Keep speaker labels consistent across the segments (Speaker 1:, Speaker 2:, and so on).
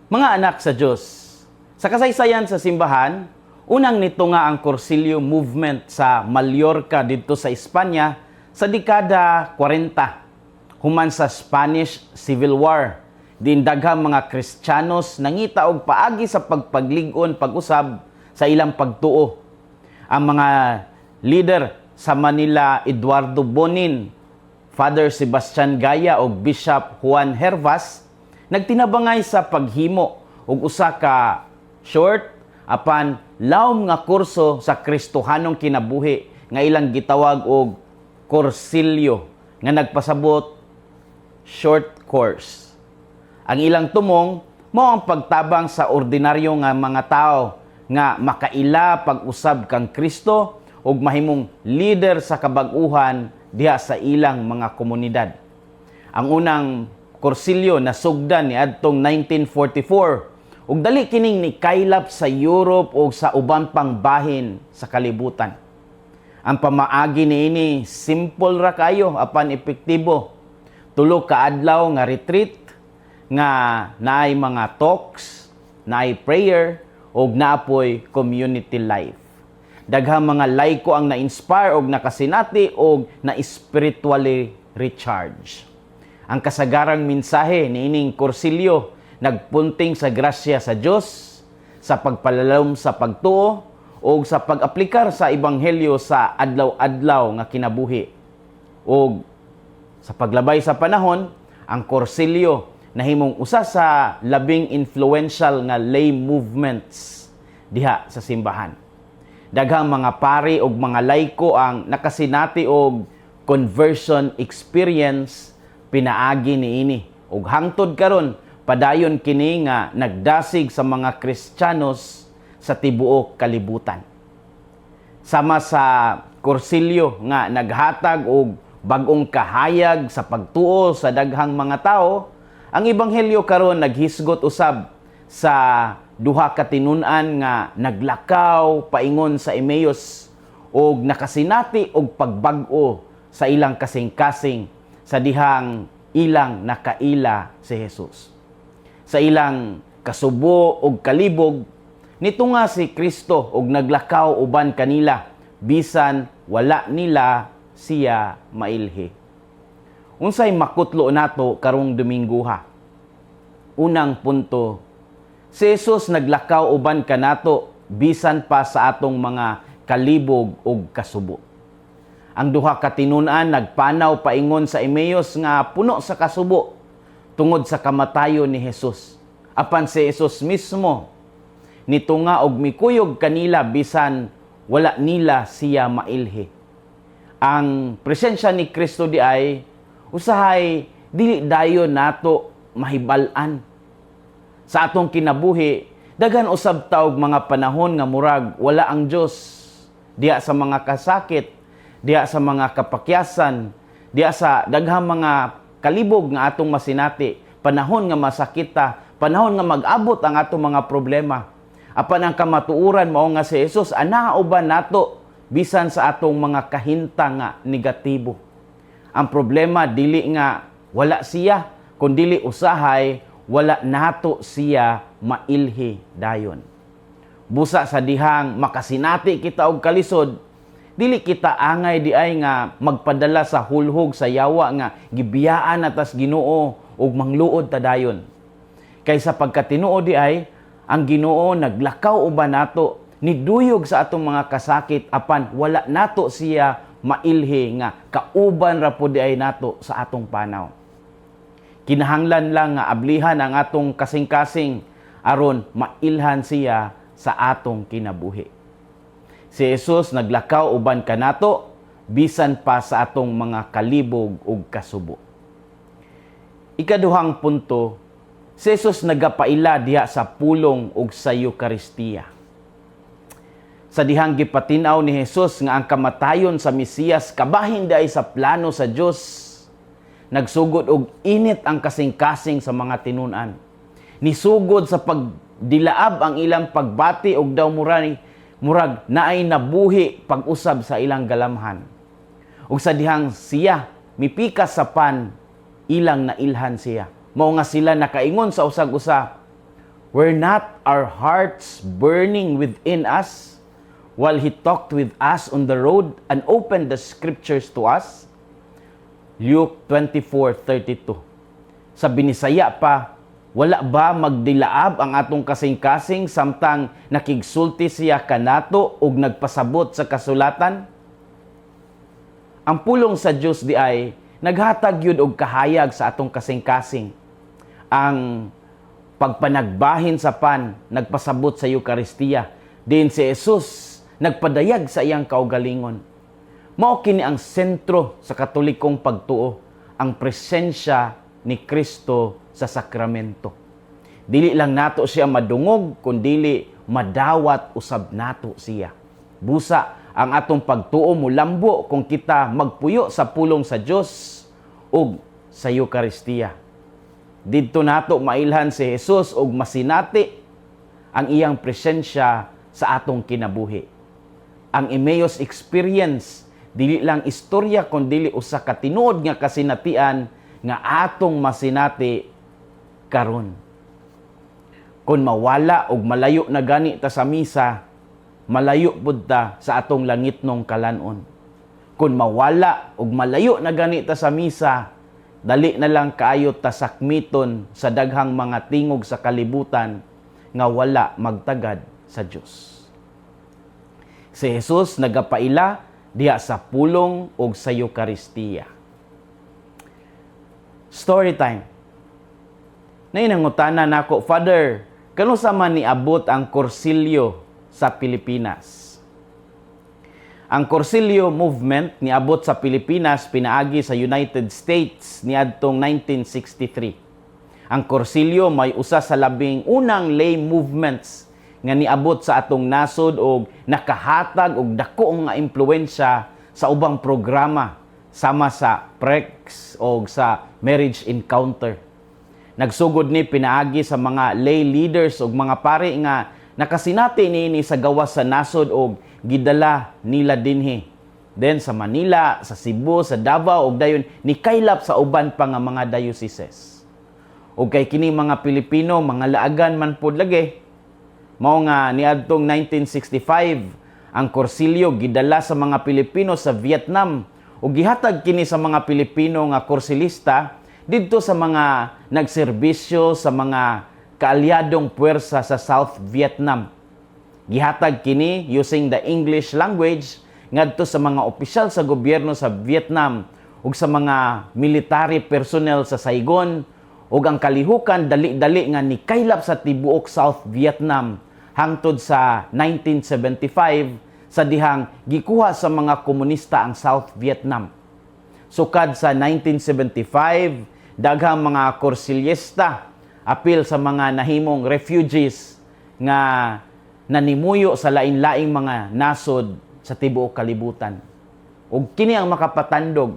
Speaker 1: Mga anak sa Diyos, sa kasaysayan sa simbahan, unang nito nga ang Cursilyo movement sa Mallorca dito sa Espanya sa dekada 40. Human sa Spanish Civil War, din daghang mga Kristiyanos nangita og paagi sa pagpaglig-on pag-usab sa ilang pagtuo. Ang mga leader sa Manila, Eduardo Bonin, Father Sebastian Gaya o Bishop Juan Hervas, nagtinabangay sa paghimo og usa ka short apan lawom nga kurso sa Kristohanong kinabuhi nga ilang gitawag og Cursilyo nga nagpasabot short course. Ang ilang tumong mao ang pagtabang sa ordinaryo nga mga tao nga makaila pag-usab kang Kristo ug mahimong leader sa kabag-uhan diha sa ilang mga komunidad. Ang unang Cursilyo nasugdan niadtong 1944 ug dali kining nikaylap sa Europe ug sa uban pang bahin sa kalibutan. Ang pamaagi niini simple ra kayo apan epektibo. Tulo ka adlaw nga retreat nga naay mga talks, naay prayer ug naapoy community life. Daghang mga laiko ang na-inspire og nakasinati og na-spiritually recharge. Ang kasagarang mensahe niining Cursilyo nagpunting sa grasya sa Dios, sa pagpalalom sa pagtuo o sa pag-aplikar sa ebanghelyo sa adlaw-adlaw nga kinabuhi. O sa paglabay sa panahon, ang Cursilyo nahimong usa sa labing influential nga lay movements diha sa simbahan. Daghang mga pari ug mga laiko ang nakasinati og conversion experience pinaagi niini ug hangtod karon padayon kini nga nagdasig sa mga Kristiyanos sa tibuok kalibutan. Sama sa Cursilyo nga naghatag og bag-ong kahayag sa pagtuo sa daghang mga tao, ang ebanghelyo karon naghisgot usab sa duha ka tinun-an nga naglakaw paingon sa Emmaus og nakasinati og pagbag-o sa ilang kasing-kasing sa dihang ilang nakaila si Jesus. Sa ilang kasubo og kalibog, nito nga si Kristo og naglakaw uban kanila, bisan wala nila siya mailhi. Unsay makutlo nato karong Domingguha? Unang punto, si Jesus naglakaw uban kanato, bisan pa sa atong mga kalibog og kasubo. Ang duha ka tinun-an nagpanaw paingon sa Emmaus nga puno sa kasubo tungod sa kamatayon ni Jesus. Apan si Jesus mismo nito nga og mikuyog kanila bisan wala nila siya mailhi. Ang presensya ni Kristo di ay usahay dili dayon nato mahibal-an. Sa atong kinabuhi, daghan usab taog mga panahon nga murag wala ang Dios diha sa mga kasakit, diha sa mga kapakyasan, diha sa daghang mga kalibog nga atong masinati, panahon nga masakita, panahon nga mag-abot ang atong mga problema. Apan ang kamatuoran mao nga si Jesus ana uban nato bisan sa atong mga kahinta nga negatibo. Ang problema dili nga wala siya, kundi usahay wala nato siya mailhi dayon. Busa sa dihang makasinati kita og kalisod, dili kita angay di ay nga magpadala sa hulhog sa yawa nga gibiyaan atas Ginoo ug mangluod ta dayon. Kaysa pagkatinuo di ay ang Ginoo naglakaw uban nato, niduyog sa atong mga kasakit apan wala nato siya mailhi nga kauban ra pud di ay nato sa atong panaw. Kinahanglan lang nga ablihan ang atong kasing-kasing aron mailhan siya sa atong kinabuhi. Si Jesus naglakaw uban kanato bisan pa sa atong mga kalibog ug kasubo. Ikaduhang punto, si Jesus nagapaila diha sa pulong ug sa Eucharistia. Sa dihang gipatinaw ni Jesus nga ang kamatayon sa Mesiyas kabahin day sa plano sa Dios, nagsugod og init ang kasing-kasing sa mga tinun-an. Nisugod sa pagdilaab ang ilang pagbati og daw murag naay nabuhi pag-usab sa ilang galamhan. Ug sa dihang siya mipikas sa pan, ilang nailhan siya. Mao nga sila nakaingon sa usag-usa, Were not our hearts burning within us while He talked with us on the road and opened the scriptures to us? Luke 24:32. Sa binisaya pa, wala ba magdilaab ang atong kasing-kasing samtang nakigsulti siya kanato ug nagpasabot sa kasulatan? Ang pulong sa Dios di ay naghatag yun og kahayag sa atong kasing-kasing. Ang pagpanagbahin sa pan, nagpasabot sa Eucharistia. Din si Jesus, nagpadayag sa iyang kaugalingon. Mao kini ang sentro sa katolikong pagtuo, ang presensya ni Kristo sa sakramento. Dili lang nato siya madungog, kundi madawat usab nato siya. Busa ang atong pagtuo mulambo kung kita magpuyo sa pulong sa Dios ug sa Eucharistia. Didto nato mailhan si Jesus ug masinati ang iyang presensya sa atong kinabuhi. Ang Emmaus experience dili lang istorya kundi usa ka tinuod nga kasinatian nga atong masinati karon. Kung mawala og malayo na gani ta sa misa, malayo pud ta sa atong langitnong kalanon. Kung mawala og malayo na gani ta sa misa, dali na lang kaayo ta sakmiton sa daghang mga tingog sa kalibutan nga wala magtagad sa Dios. Si Jesus nagapaila diha sa pulong ug sa Eucharistia. Story time. Nainangutana nako, Father, kano sa man niabot ang Cursilyo sa Pilipinas? Ang Cursilyo movement niabot sa Pilipinas pinaagi sa United States niadtong 1963. Ang Cursilyo may usa sa labing unang lay movements nga niabot sa atong nasod og nakahatag og dako nga impluwensya sa ubang programa sama sa PREX o sa Marriage Encounter. Nagsugod ni pinaagi sa mga lay leaders o mga pari nga nakasinati niini sa gawas sa nasod o gidala nila dinhi. Then sa Manila, sa Cebu, sa Davao ug dayon nikaylap sa uban pa nga mga dioceses. O kay kini mga Pilipino, mga laagan man pod lagi. Mao nga niadtong 1965, ang Cursilyo gidala sa mga Pilipino sa Vietnam ug gihatag kini sa mga Pilipino nga kursilista didto sa mga nagserbisyo sa mga kaalyadong puwersa sa South Vietnam. Gihatag kini using the English language ngadto sa mga opisyal sa gobyerno sa Vietnam ug sa mga military personnel sa Saigon ug ang kalihukan dali-dali nga nikaylap sa tibuok South Vietnam hangtod sa 1975 sa dihang gikuha sa mga komunista ang South Vietnam. Sukad sa 1975, daghang mga kursilyesta apil sa mga nahimong refugees nga nanimuyo sa lain-laing mga nasod sa tibuok kalibutan. Ug kini ang makapatandog,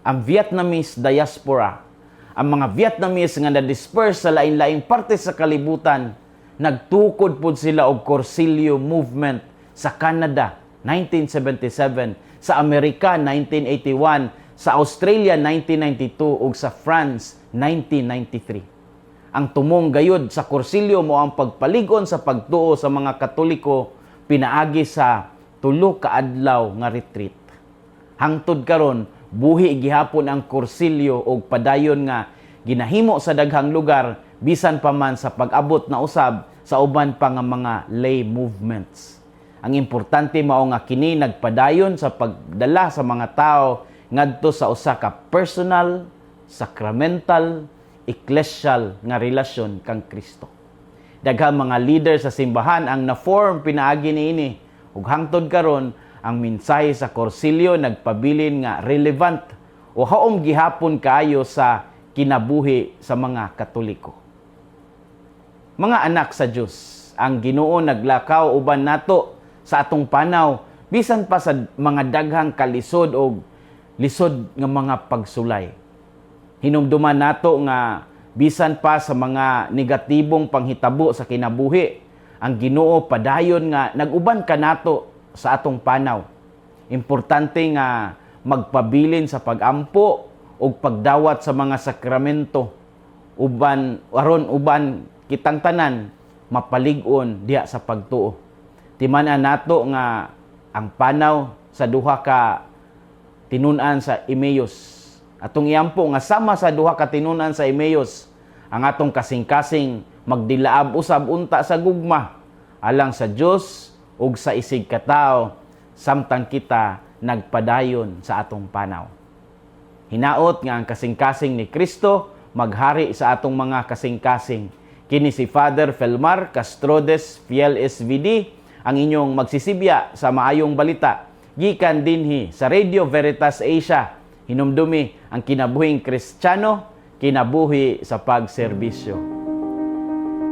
Speaker 1: ang Vietnamese diaspora, ang mga Vietnamese nga na-disperse sa lain-laing parte sa kalibutan, nagtukod pud sila og Cursilyo movement sa Canada 1977, sa Amerika 1981, sa Australia 1992 ug sa France 1993. Ang tumong gayud sa Cursilyo mo ang pagpaligon sa pagtuo sa mga Katoliko pinaagi sa 3 ka adlaw nga retreat. Hangtod karon buhi gihapon ang Cursilyo og padayon nga ginahimo sa daghang lugar bisan pa man sa pag-abot na usab sa uban pa nga mga lay movements. Ang importante mao nga kini nagpadayon sa pagdala sa mga tao ngadto sa usa ka personal, sacramental, ecclesial nga relasyon kang Kristo. Daghang mga leader sa simbahan ang na-form pinaagi niini ug hangtod karon ang mensahe sa Cursilyo nagpabilin nga relevant o haom gihapon kaayo sa kinabuhi sa mga Katoliko. Mga anak sa Dios, ang Ginoo naglakaw uban nato sa atong panaw bisan pa sa mga daghang kalisod o lisod nga mga pagsulay. Hinumduman nato nga bisan pa sa mga negatibong panghitabo sa kinabuhi, ang Ginoo padayon nga naguban kanato sa atong panaw. Importante nga magpabilin sa pagampo o pagdawat sa mga sakramento uban aron uban kitang tanan mapalig-on diha sa pagtuo. Timan-an nato nga ang panaw sa duha ka tinun-an sa Emmaus. Atong iampo nga sama sa duha ka tinun-an sa Emmaus, ang atong kasing-kasing magdilaab usab unta sa gugma alang sa Dios ug sa isig katao samtang kita nagpadayon sa atong panaw. Hinaot nga ang kasing-kasing ni Kristo maghari sa atong mga kasing-kasing. Kini si Father Felmar Castrodes, Fiel SVD, ang inyong magsisibya sa maayong balita. Gikan dinhi sa Radio Veritas Asia, hinumdumi ang kinabuhing Kristiyano, kinabuhi sa pagserbisyo.